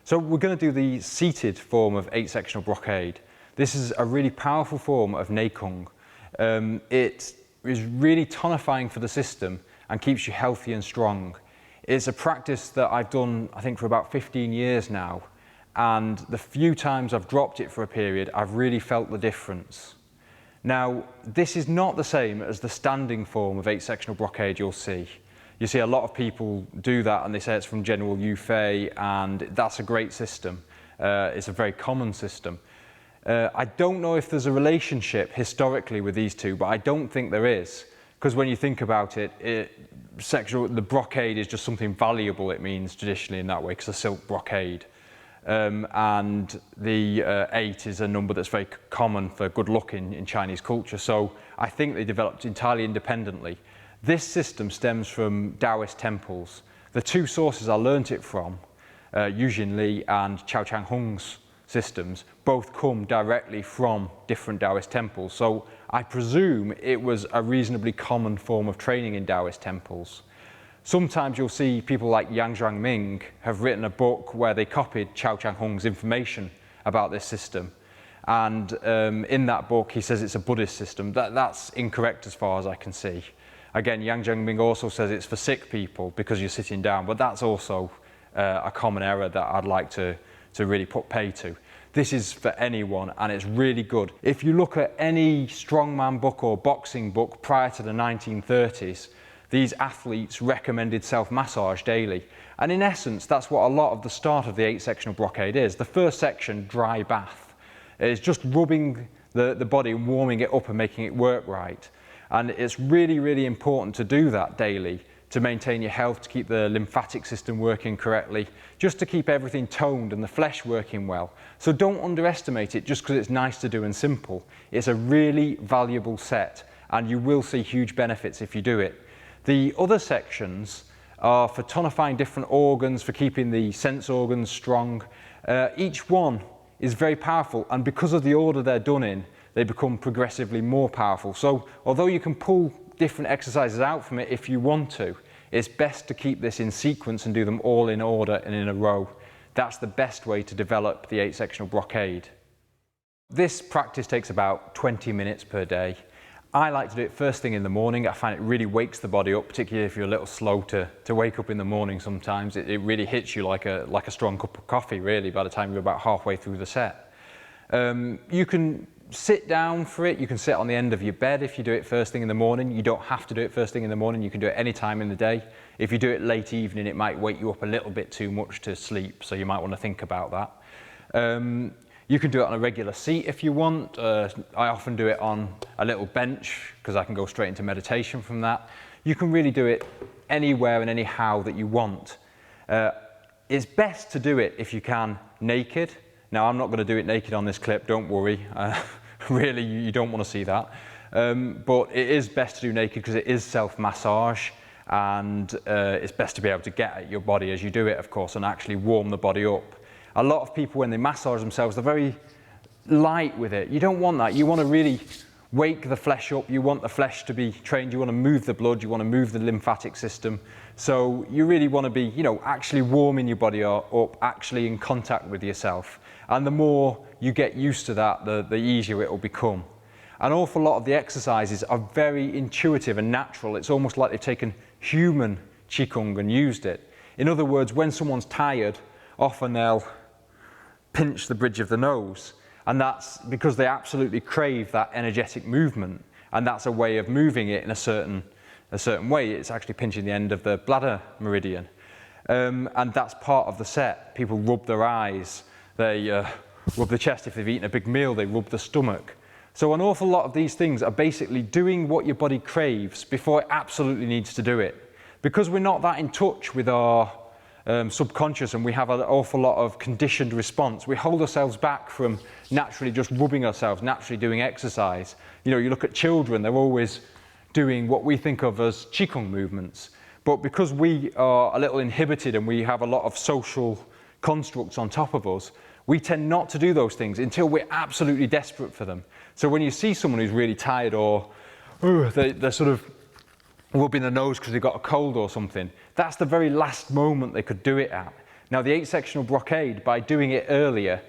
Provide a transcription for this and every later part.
So we're going to do the seated form of 8-sectional brocade. This is a really powerful form of Neikung. It is really tonifying for the system and keeps you healthy and strong. It's a practice that I've done, I think, for about 15 years now, and the few times I've dropped it for a period, I've really felt the difference. Now, this is not the same as the standing form of 8-sectional brocade you'll see. You see a lot of people do that and they say it's from General Yu Fei, and that's a great system. It's a very common system. I don't know if there's a relationship historically with these two, but I don't think there is. Because when you think about it, the brocade is just something valuable, it means traditionally in that way, because a silk brocade. And the 8 is a number that's very common for good luck in Chinese culture. So I think they developed entirely independently. This system stems from Taoist temples. The two sources I learnt it from, Yujin Li and Chao Chang Hung's systems, both come directly from different Taoist temples. So I presume it was a reasonably common form of training in Taoist temples. Sometimes you'll see people like Yang Zhangming have written a book where they copied Chao Chang Hung's information about this system. And in that book, he says it's a Buddhist system. That's incorrect as far as I can see. Again, Yang Zhangming also says it's for sick people because you're sitting down, but that's also a common error that I'd like to really put pay to. This is for anyone, and it's really good. If you look at any strongman book or boxing book prior to the 1930s, these athletes recommended self-massage daily. And in essence, that's what a lot of the start of the 8-sectional brocade is. The first section, dry bath, is just rubbing the body and warming it up and making it work right. And it's really, really important to do that daily to maintain your health, to keep the lymphatic system working correctly, just to keep everything toned and the flesh working well. So don't underestimate it just because it's nice to do and simple. It's a really valuable set, and you will see huge benefits if you do it. The other sections are for tonifying different organs, for keeping the sense organs strong. Each one is very powerful, and because of the order they're done in, they become progressively more powerful. So although you can pull different exercises out from it if you want to, it's best to keep this in sequence and do them all in order and in a row. That's the best way to develop the 8-sectional brocade. This practice takes about 20 minutes per day. I like to do it first thing in the morning. I find it really wakes the body up, particularly if you're a little slow to wake up in the morning sometimes. It really hits you like a strong cup of coffee, really, by the time you're about halfway through the set. You can sit down for it. You can sit on the end of your bed if you do it first thing in the morning. You don't have to do it first thing in the morning. You can do it any time in the day. If you do it late evening, it might wake you up a little bit too much to sleep, so you might want to think about that. You can do it on a regular seat if you want. I often do it on a little bench because I can go straight into meditation from that. You can really do it anywhere and anyhow that you want. It's best to do it if you can naked. Now, I'm not going to do it naked on this clip, don't worry. Really, you don't want to see that. But it is best to do naked because it is self-massage, and it's best to be able to get at your body as you do it, of course, and actually warm the body up. A lot of people, when they massage themselves, they're very light with it. You don't want that. You want to really wake the flesh up. You want the flesh to be trained. You want to move the blood. You want to move the lymphatic system. So you really want to be, actually warming your body up, actually in contact with yourself. And the more you get used to that, the easier it will become. An awful lot of the exercises are very intuitive and natural. It's almost like they've taken human Qigong and used it. In other words, when someone's tired, often they'll pinch the bridge of the nose, and that's because they absolutely crave that energetic movement, and that's a way of moving it in a certain way. It's actually pinching the end of the bladder meridian, and that's part of the set. People rub their eyes, they rub the chest. If they've eaten a big meal, they rub the stomach. So an awful lot of these things are basically doing what your body craves before it absolutely needs to do it. Because we're not that in touch with our subconscious, and we have an awful lot of conditioned response. We hold ourselves back from naturally just rubbing ourselves, naturally doing exercise. You look at children, they're always doing what we think of as Qigong movements. But because we are a little inhibited and we have a lot of social constructs on top of us, we tend not to do those things until we're absolutely desperate for them. So when you see someone who's really tired, or they're sort of rubbing their nose because they've got a cold or something, that's the very last moment they could do it at. Now the 8-sectional brocade, by doing it earlier,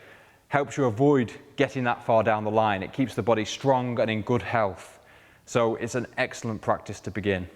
helps you avoid getting that far down the line. It keeps the body strong and in good health. So it's an excellent practice to begin.